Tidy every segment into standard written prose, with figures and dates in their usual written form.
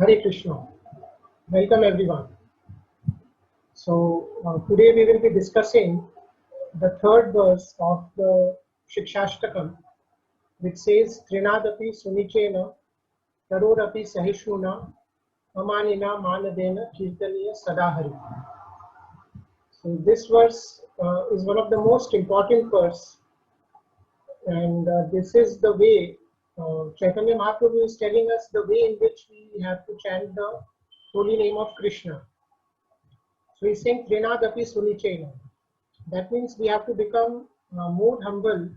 Hare Krishna. Welcome everyone. Today we will be discussing the third verse of the Shikshashtakam, which says Trinadapi Sunichena Tarorapi Sahishuna Amanina Manadena Kirtaniya Sadahari. So this verse is one of the most important verse, and this is the way Chaitanya Mahaprabhu is telling us the way in which we have to chant the holy name of Krishna. So he's saying Trinadapi Sunichena. That means we have to become more humble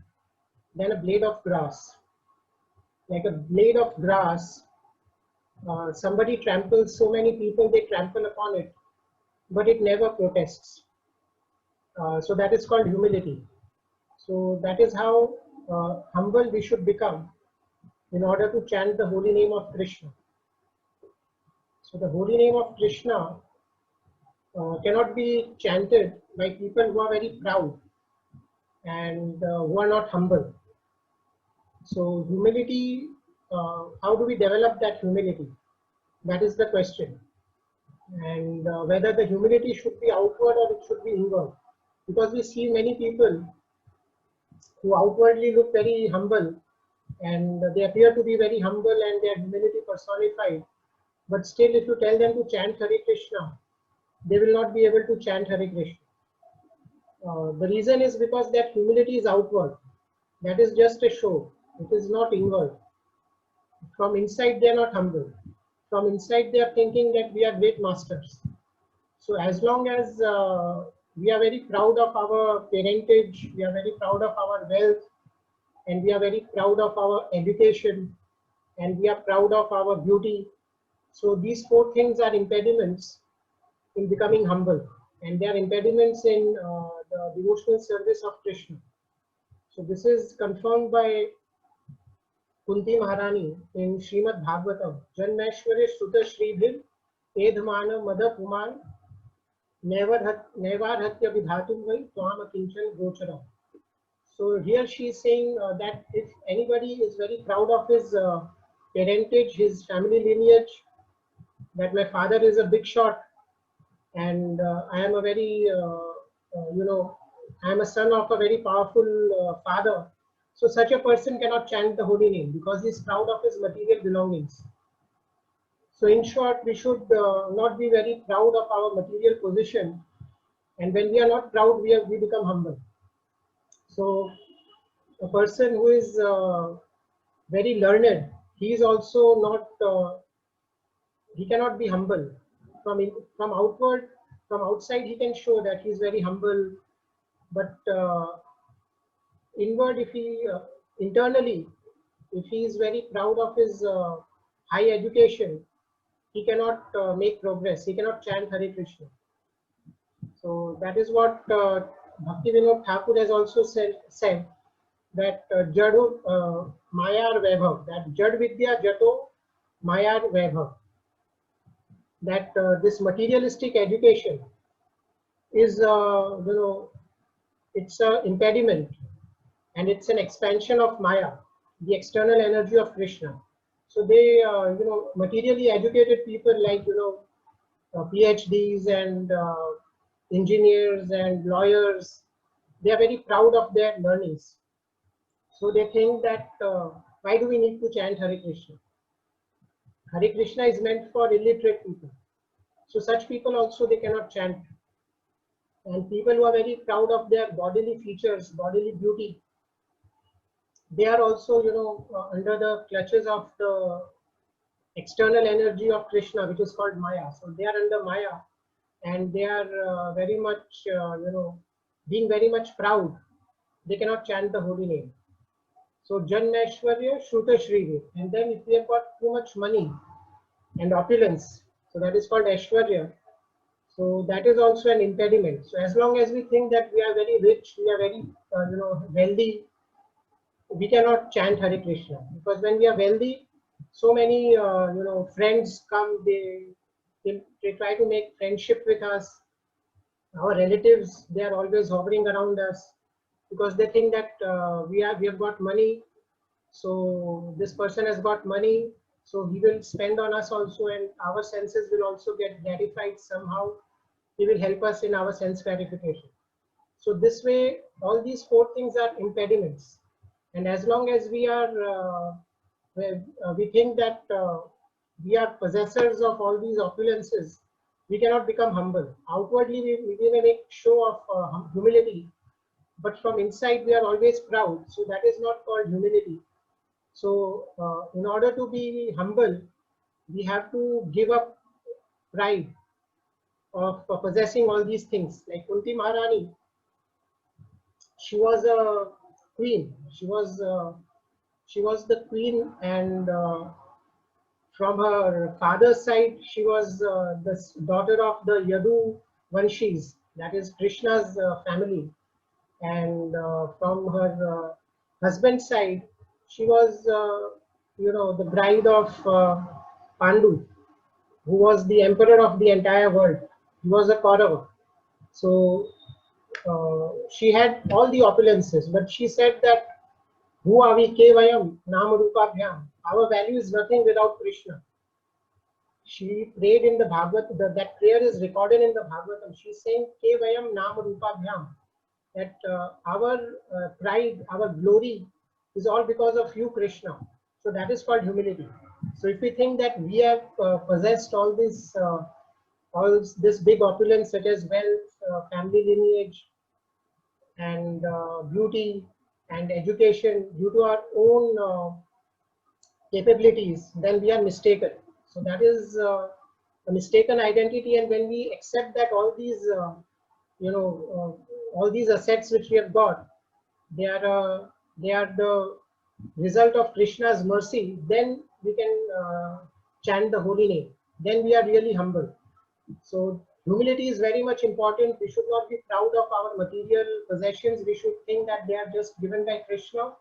than a blade of grass. Like a blade of grass, somebody tramples, so many people, they trample upon it, but it never protests. So that is called humility. So that is how humble we should become in order to chant the holy name of Krishna. So the holy name of Krishna cannot be chanted by people who are very proud and who are not humble. So humility, how do we develop that humility? That is the question. And whether the humility should be outward or it should be inward. Because we see many people who outwardly look very humble and they appear to be very humble and their humility personified. But still, if you tell them to chant Hare Krishna, they will not be able to chant Hare Krishna. The reason is because that humility is outward. That is just a show. It is not inward. From inside, they are not humble. From inside, they are thinking that we are great masters. So as long as we are very proud of our parentage, we are very proud of our wealth, and we are very proud of our education, and we are proud of our beauty. So these four things are impediments in becoming humble, and they are impediments in the devotional service of Krishna. So this is confirmed by Kunti Maharani in Srimad Bhagavatam. Janmeshwari Sutta Shribhir Edhamana Madha Puman Nevar Hatya Vidhatum Vai Twam Kinchan Gocharam. So here she is saying that if anybody is very proud of his parentage, his family lineage, that my father is a big shot and I am a very, I am a son of a very powerful father. So such a person cannot chant the holy name because he is proud of his material belongings. So in short, we should not be very proud of our material position. And when we are not proud, we become humble. So a person who is very learned, he is also not, he cannot be humble. From outside, he can show that he is very humble, but inward, if he internally, if he is very proud of his high education, he cannot make progress. He cannot chant Hare Krishna. So that is what Bhakti Vinod Thakur has also said that Jadu Mayar Vaibhav, that Jad Vidya Jato Mayar Vaibhav, that this materialistic education is, it's an impediment and it's an expansion of Maya, the external energy of Krishna. So they, materially educated people like, PhDs and engineers and lawyers, they are very proud of their learnings. So they think that why do we need to chant Hare Krishna? Hare Krishna is meant for illiterate people. So such people also they cannot chant. And people who are very proud of their bodily features, bodily beauty, they are also, under the clutches of the external energy of Krishna, which is called Maya. So they are under Maya, and they are very much, being very much proud. They cannot chant the holy name. So Janmeshwarya Shruta Shrivi. And then if we have got too much money and opulence, so that is called Aishwarya. So that is also an impediment. So as long as we think that we are very rich, we are very, wealthy, we cannot chant Hare Krishna. Because when we are wealthy, so many, friends come, they try to make friendship with us. Our relatives, they are always hovering around us because they think that we have got money. So this person has got money. So he will spend on us also, and our senses will also get gratified somehow. He will help us in our sense gratification. So this way, all these four things are impediments. And as long as we are, we think that we are possessors of all these opulences, we cannot become humble. Outwardly, we may make show of humility, but from inside we are always proud. So that is not called humility. So in order to be humble, we have to give up pride of possessing all these things. Like Kunti Maharani, she was a queen. She was the queen, and from her father's side, she was the daughter of the Yadu Vanshis, that is Krishna's family. And from her husband's side, she was, the bride of Pandu, who was the emperor of the entire world. He was a Kaurava. So she had all the opulences, but she said that who are we Kevayam Namarupabhyam? Our value is nothing without Krishna. She prayed in the Bhagavad, that prayer is recorded in the Bhagavatam. She's saying Kevayam Namarupabhyam, that our pride, our glory is all because of you, Krishna. So that is called humility. So if we think that we have possessed all this big opulence such as wealth, family lineage, and beauty and education due to our own capabilities, then we are mistaken. So that is a mistaken identity. And when we accept that all these assets which we have got, they are the result of Krishna's mercy, then we can chant the holy name. Then we are really humble. So humility is very much important. We should not be proud of our material possessions. We should think that they are just given by Krishna,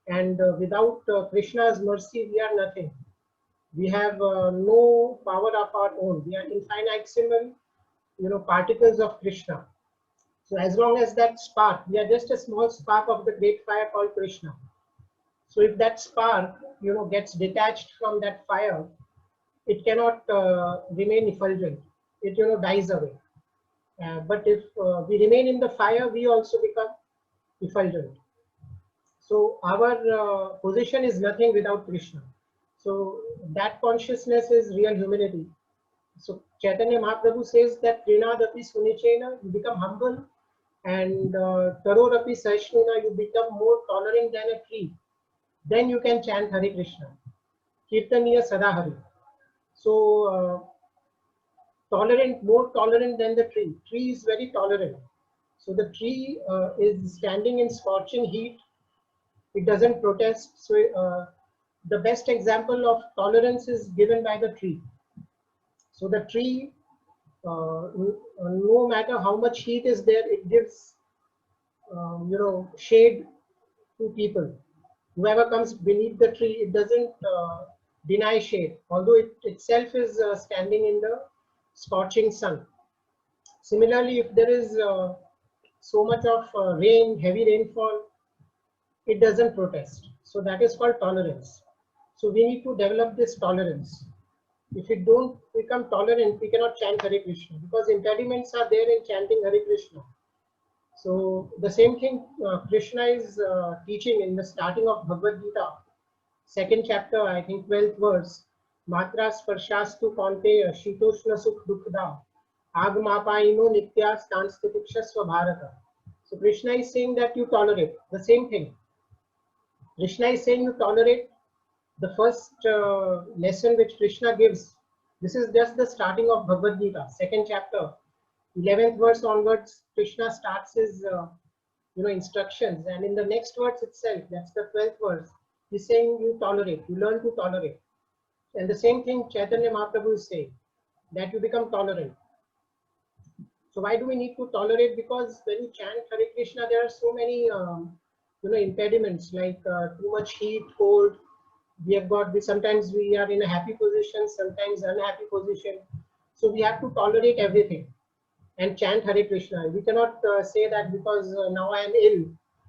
and without Krishna's mercy, we are nothing. We have no power of our own. We are infinitesimal, particles of Krishna. So as long as that spark, we are just a small spark of the great fire called Krishna. So if that spark, gets detached from that fire, it cannot remain effulgent. It, dies away. But if we remain in the fire, we also become effulgent. So our position is nothing without Krishna. So that consciousness is real humility. So Chaitanya Mahaprabhu says that Trinadapi Sunichena, you become humble, and Tarorapi Sahishnuna, you become more tolerant than a tree. Then you can chant Hare Krishna. Kirtaniya Sadahari. So tolerant, more tolerant than the tree. Tree is very tolerant. So the tree is standing in scorching heat. It doesn't protest. So the best example of tolerance is given by the tree. So the tree, no matter how much heat is there, it gives, shade to people. Whoever comes beneath the tree, it doesn't deny shade, although it itself is standing in the scorching sun. Similarly, if there is so much of rain, heavy rainfall, it doesn't protest. So that is called tolerance. So we need to develop this tolerance. If we don't become tolerant, we cannot chant Hare Krishna, because impediments are there in chanting Hare Krishna. So the same thing Krishna is teaching in the starting of Bhagavad Gita, second chapter, I think 12th verse. Matra sparshastu kaunteya shitoshna sukh dukkha agmapaino nitya stanstitiksha bharata. So Krishna is saying that you tolerate the same thing. Krishna is saying you tolerate. The first lesson which Krishna gives, this is just the starting of Bhagavad Gita, second chapter, 11th verse onwards. Krishna starts his instructions, and in the next verse itself, that's the 12th verse, he's saying you tolerate, you learn to tolerate. And the same thing Chaitanya Mahaprabhu is saying, that you become tolerant. So why do we need to tolerate? Because when you chant Hare Krishna, there are so many impediments, like too much heat, cold. We have got this, sometimes we are in a happy position, sometimes unhappy position. So we have to tolerate everything and chant Hare Krishna. We cannot say that because now I am ill,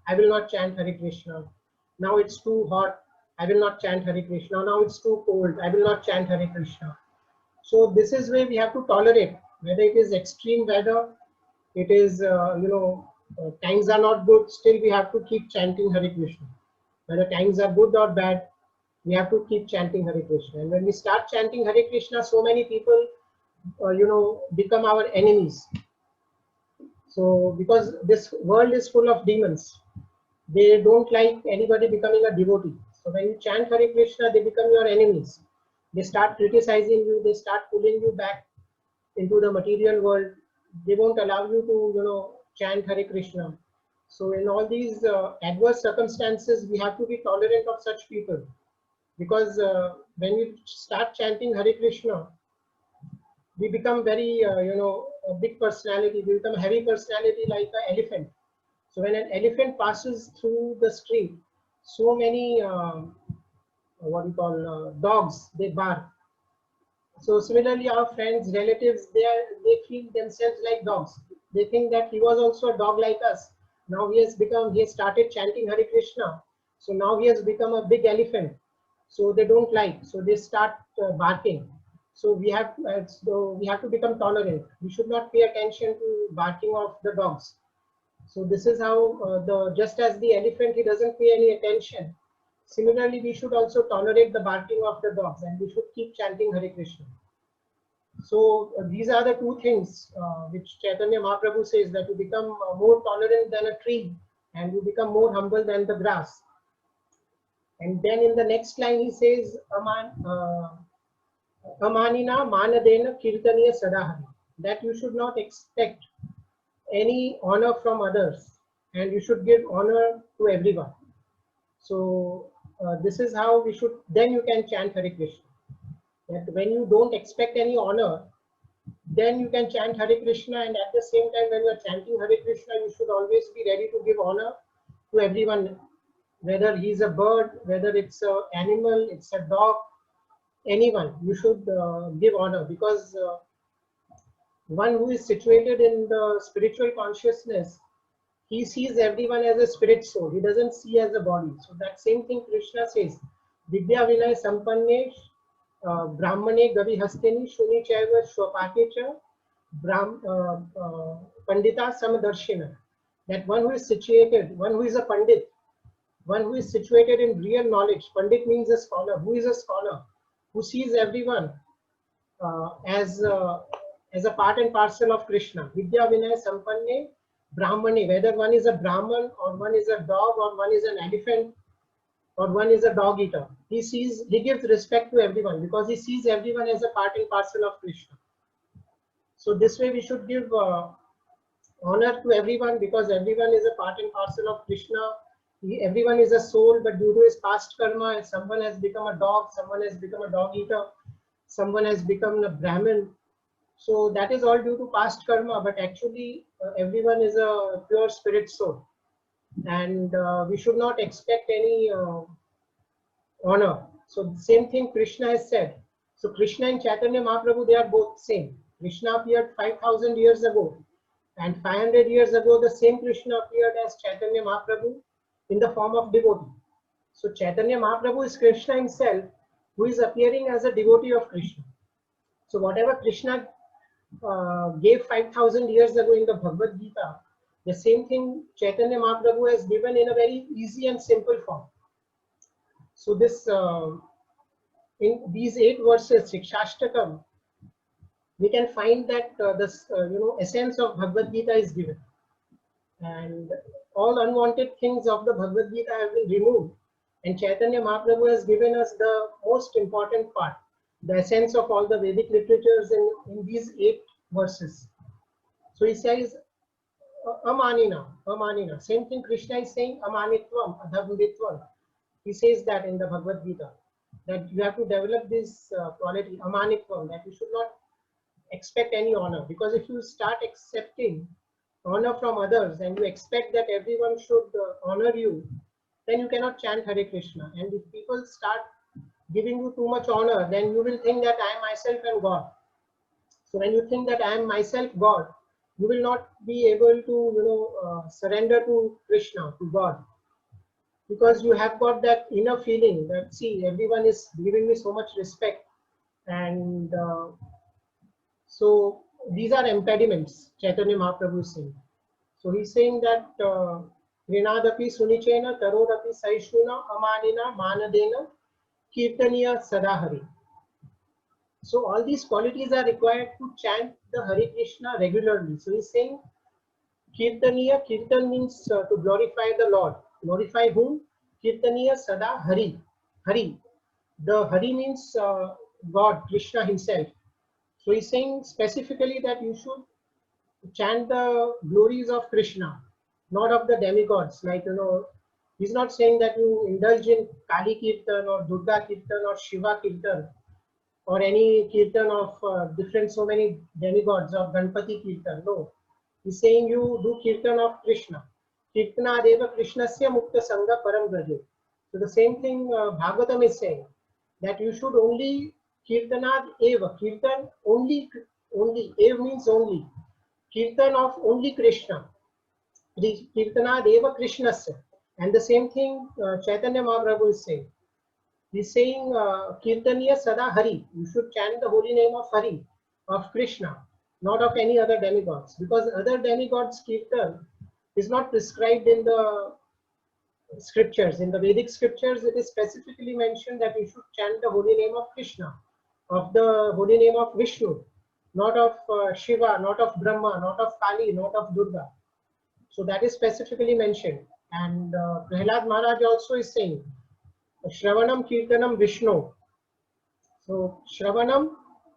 I will not chant Hare Krishna. Now it's too hot, I will not chant Hare Krishna. Now it's too cold, I will not chant Hare Krishna. So this is where we have to tolerate, whether it is extreme weather, it is, times are not good, still we have to keep chanting Hare Krishna. Whether times are good or bad, we have to keep chanting Hare Krishna. And when we start chanting Hare Krishna, so many people, become our enemies. So because this world is full of demons, they don't like anybody becoming a devotee. So when you chant Hare Krishna, they become your enemies. They start criticizing you, they start pulling you back into the material world. They won't allow you to, chant Hare Krishna. So in all these adverse circumstances, we have to be tolerant of such people. Because when we start chanting Hare Krishna, we become very, a big personality. We become a heavy personality like an elephant. So when an elephant passes through the street, so many what we call dogs, they bark. So similarly, our friends, relatives, they feel themselves like dogs. They think that he was also a dog like us. Now he has started chanting Hare Krishna. So now he has become a big elephant. So they don't like. So they start barking. So we have to become tolerant. We should not pay attention to barking of the dogs. So this is how just as the elephant, he doesn't pay any attention. Similarly, we should also tolerate the barking of the dogs, and we should keep chanting Hare Krishna. So these are the two things which Chaitanya Mahaprabhu says, that you become more tolerant than a tree, and you become more humble than the grass. And then in the next line he says, Amanina manadena kirtaniya sadahari, that you should not expect any honor from others, and you should give honor to everyone. So this is how we should, then you can chant Hare Krishna. That when you don't expect any honor, then you can chant Hare Krishna, and at the same time when you are chanting Hare Krishna, you should always be ready to give honor to everyone, whether he's a bird, whether it's an animal, it's a dog, anyone, you should give honor, because one who is situated in the spiritual consciousness, he sees everyone as a spirit soul. He doesn't see as a body. So that same thing Krishna says, Vidya Vinay Sampanne Brahmane Gavi Hastini Shuni Chaiva Shwapakecha Pandita Samadarshina. That one who is situated, one who is a Pandit, one who is situated in real knowledge. Pandit means a scholar. Who is a scholar? Who sees everyone as a part and parcel of Krishna. Vidya Vinay Sampanne Brahmane, whether one is a Brahman or one is a dog or one is an elephant or one is a dog eater. He gives respect to everyone because he sees everyone as a part and parcel of Krishna. So this way we should give honor to everyone, because everyone is a part and parcel of Krishna. Everyone is a soul, but due to his past karma, someone has become a dog, someone has become a dog eater, someone has become a Brahmin. So that is all due to past karma, but actually everyone is a pure spirit soul, and we should not expect any honor. So the same thing Krishna has said. So Krishna and Chaitanya Mahaprabhu, they are both same. Krishna appeared 5,000 years ago, and 500 years ago the same Krishna appeared as Chaitanya Mahaprabhu in the form of devotee. So Chaitanya Mahaprabhu is Krishna himself, who is appearing as a devotee of Krishna. So whatever Krishna gave 5,000 years ago in the Bhagavad Gita, the same thing Chaitanya Mahaprabhu has given in a very easy and simple form. So this in these 8 verses, Shikshashtakam, we can find that essence of Bhagavad Gita is given, and all unwanted things of the Bhagavad Gita have been removed, and Chaitanya Mahaprabhu has given us the most important part, the essence of all the Vedic literatures in these 8 verses. So he says, Amanina. Same thing Krishna is saying, Amanitvam, Adhamvitvam. He says that in the Bhagavad Gita, that you have to develop this quality, Amanitvam, that you should not expect any honor. Because if you start accepting honor from others and you expect that everyone should honor you, then you cannot chant Hare Krishna. And if people start giving you too much honor, then you will think that I am myself and God. So when you think that I am myself God, you will not be able to surrender to Krishna, to God. because you have got that inner feeling that, see, everyone is giving me so much respect, and so these are impediments, Chaitanya Mahaprabhu is saying. So he's saying that Rinadapi Sunichena Tarodapi Saishuna Amanina Manadena Kirtaniya Sadahari. So all these qualities are required to chant the Hare Krishna regularly. So he's saying Kirtaniya, Kirtan means to glorify the Lord. Glorify whom? Kirtaniya Sada Hari. Hari. The Hari means God, Krishna himself. So he's saying specifically that you should chant the glories of Krishna, not of the demigods. Like, he's not saying that you indulge in Kali Kirtan or Durga Kirtan or Shiva Kirtan or any Kirtan of different so many demigods of Ganpati Kirtan. No, he's saying you do Kirtan of Krishna. Kirtana Deva Krishnasya Mukta Sangha Param Braje. So the same thing Bhagavatam is saying, that you should only Kirtanad Eva, Kirtan only, Eva means only. Kirtan of only Krishna. Kirtana Deva Krishnasya. And the same thing Chaitanya Mahaprabhu is saying. He's saying Kirtaniya Sada Hari. You should chant the holy name of Hari, of Krishna, not of any other demigods. Because other demigods' Kirtan is not prescribed in the scriptures. In the Vedic scriptures, it is specifically mentioned that you should chant the holy name of Krishna, of the holy name of Vishnu, not of Shiva, not of Brahma, not of Kali, not of Durga. So that is specifically mentioned. And Prahlad Maharaj also is saying, Shravanam Kirtanam Vishnu. So Shravanam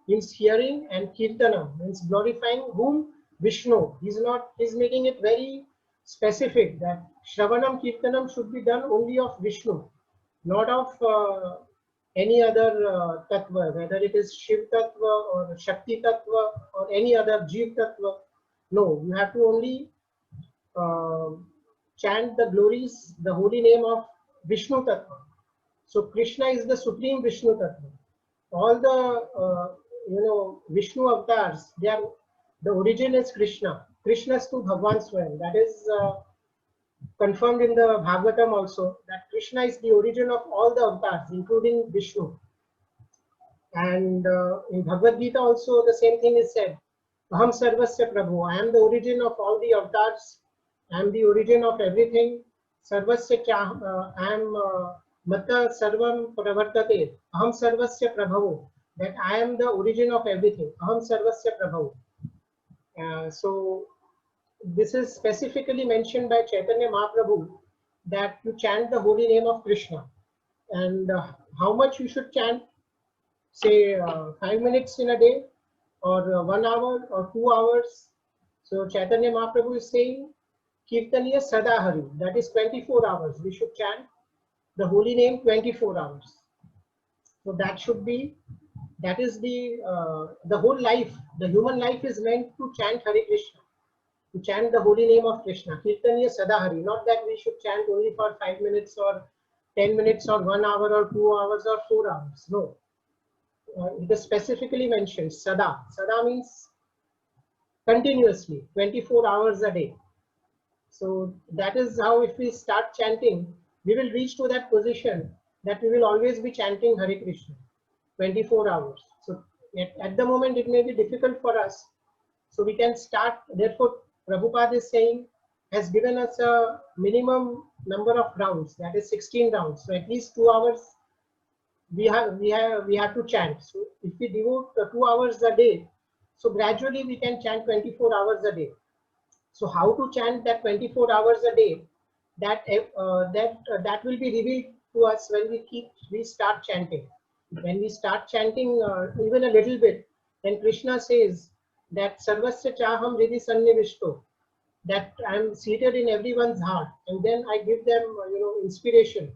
means hearing and Kirtanam means glorifying whom? Vishnu. He's making it very specific that Shravanam Kirtanam should be done only of Vishnu, not of any other tattva, whether it is Shiv tattva or Shakti tattva or any other Jeev tattva. No, you have to only chant the glories, the holy name of Vishnu tattva. So Krishna is the supreme Vishnu tattva. All the Vishnu avatars, the origin is Krishna. Krishna's to Bhagwan Swayam. That is confirmed in the Bhagavatam also, that Krishna is the origin of all the avatars, including Vishnu. And in Bhagavad Gita also the same thing is said. Aham Sarvasya Prabhu. I am the origin of all the avatars. I am the origin of everything. Sarvasya I am Mata Sarvam Pravartate. Aham Sarvasya Prabhu. That I am the origin of everything. Aham Sarvasya Prabhu. So this is specifically mentioned by Chaitanya Mahaprabhu, that you chant the holy name of Krishna. And how much you should chant? Say 5 minutes in a day, or 1 hour, or 2 hours. So Chaitanya Mahaprabhu is saying Kirtaniya Sadahari, that is 24 hours. We should chant the holy name 24 hours. So that is the whole life. The human life is meant to chant Hare Krishna, to chant the holy name of Krishna. Kirtaniya Sadahari, not that we should chant only for 5 minutes or 10 minutes or 1 hour or 2 hours or 4 hours. No. It is specifically mentioned Sada. Sada means continuously, 24 hours a day. So that is how, if we start chanting, we will reach to that position that we will always be chanting Hare Krishna 24 hours. So at the moment it may be difficult for us. So we can start. Therefore, Prabhupada is saying, has given us a minimum number of rounds, that is 16 rounds. So at least 2 hours we have to chant. So if we devote 2 hours a day, so gradually we can chant 24 hours a day. So how to chant that 24 hours a day? That will be revealed to us when we start chanting. When we start chanting even a little bit, then Krishna says that Sarvasya Chaham Hridi Sannivishto, that I am seated in everyone's heart, and then I give them inspiration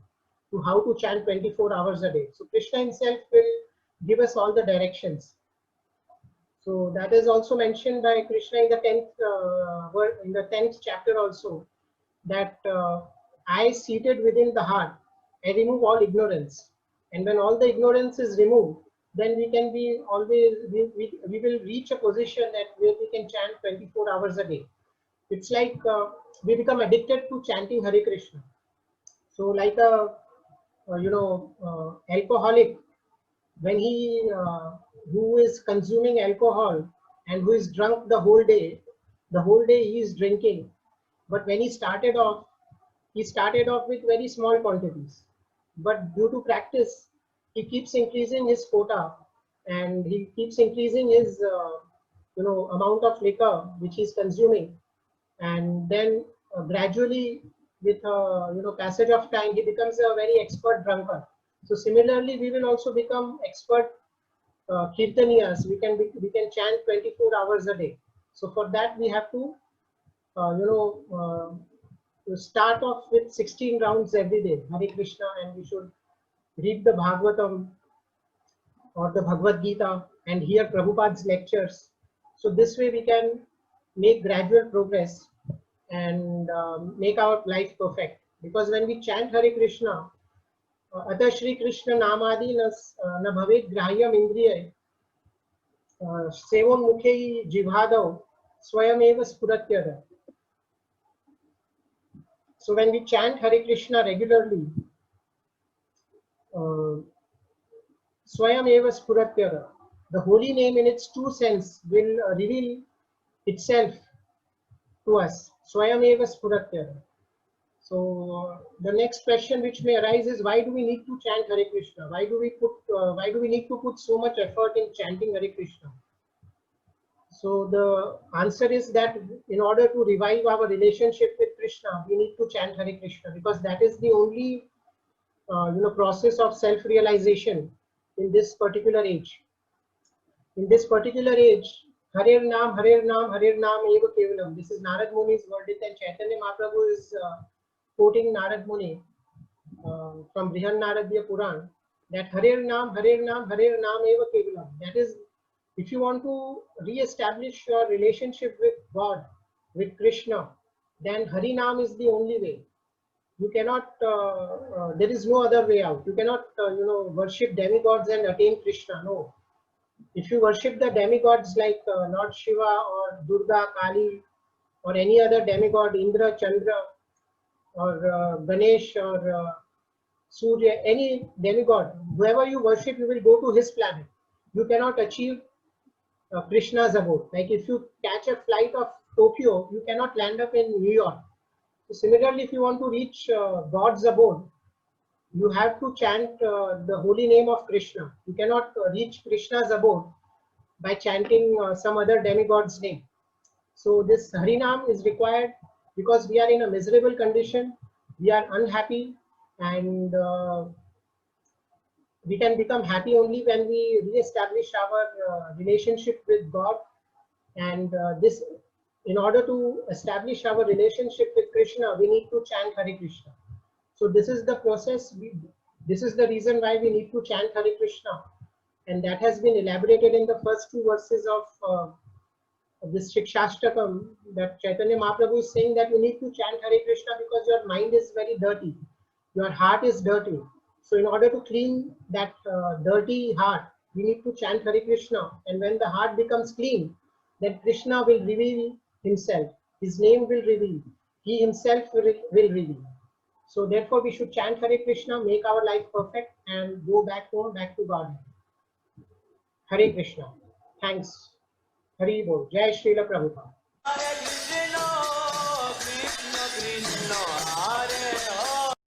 to how to chant 24 hours a day. So Krishna himself will give us all the directions. So that is also mentioned by Krishna in the 10th chapter also, that I seated within the heart, I remove all ignorance. And when all the ignorance is removed, then we can be always, we will reach a position that where we can chant 24 hours a day. It's like we become addicted to chanting Hare Krishna. So like a alcoholic, when he who is consuming alcohol and who is drunk the whole day he is drinking. But when he started off with very small quantities. But due to practice, he keeps increasing his quota, and he keeps increasing his amount of liquor which he's consuming. And then gradually, with passage of time, he becomes a very expert drunkard. So similarly, we will also become expert kirtaniyas. We can chant 24 hours a day. So for that we have to start off with 16 rounds every day, Hare Krishna, and we should read the Bhagavatam or the Bhagavad Gita and hear Prabhupada's lectures. So this way we can make gradual progress and make our life perfect. Because when we chant Hare Krishna, Atha Shri Krishna Namadi na bhavet grahyam indriya sevon mukhe jivhadav swayameva spuratyada. So when we chant Hare Krishna regularly, Swayameva Spuratyara, the holy name in its true sense will reveal itself to us. Swayameva Spuratyara. So the next question which may arise is, why do we need to chant Hare Krishna? Why do we need to put so much effort in chanting Hare Krishna? So the answer is that in order to revive our relationship with Krishna, we need to chant Hare Krishna, because that is the only process of self-realization in this particular age. In this particular age, Harer Naam, Eva Kevalam. This is Narad Muni's verdict, and Chaitanya Mahaprabhu is quoting Narad Muni from Brihan Naradya Puran, that Harer Naam, Eva Kevalam. That is, if you want to re-establish your relationship with God, with Krishna, then Hari Naam is the only way. You cannot, there is no other way out. You cannot, worship demigods and attain Krishna. No. If you worship the demigods like Lord Shiva or Durga, Kali, or any other demigod, Indra, Chandra, or Ganesh, or Surya, any demigod, whoever you worship, you will go to his planet. You cannot achieve Krishna's abode. Like if you catch a flight of Tokyo, you cannot land up in New York. So similarly, if you want to reach God's abode, you have to chant the holy name of Krishna. You cannot reach Krishna's abode by chanting some other demigod's name. So this Harinam is required because we are in a miserable condition, we are unhappy, and we can become happy only when we re-establish our relationship with God. And in order to establish our relationship with Krishna, we need to chant Hare Krishna. So this is the process. This is the reason why we need to chant Hare Krishna, and that has been elaborated in the first two verses of this Shikshashtakam, that Chaitanya Mahaprabhu is saying that you need to chant Hare Krishna because your mind is very dirty, your heart is dirty. So in order to clean that dirty heart, we need to chant Hare Krishna, and when the heart becomes clean, then Krishna will reveal himself, his name will reveal, he himself will reveal. So therefore we should chant Hare Krishna, make our life perfect, and go back home, back to God. Hare Krishna. Thanks. Hari Bol. Jai Srila Prabhupada. Hare Krishna, Krishna Krishna.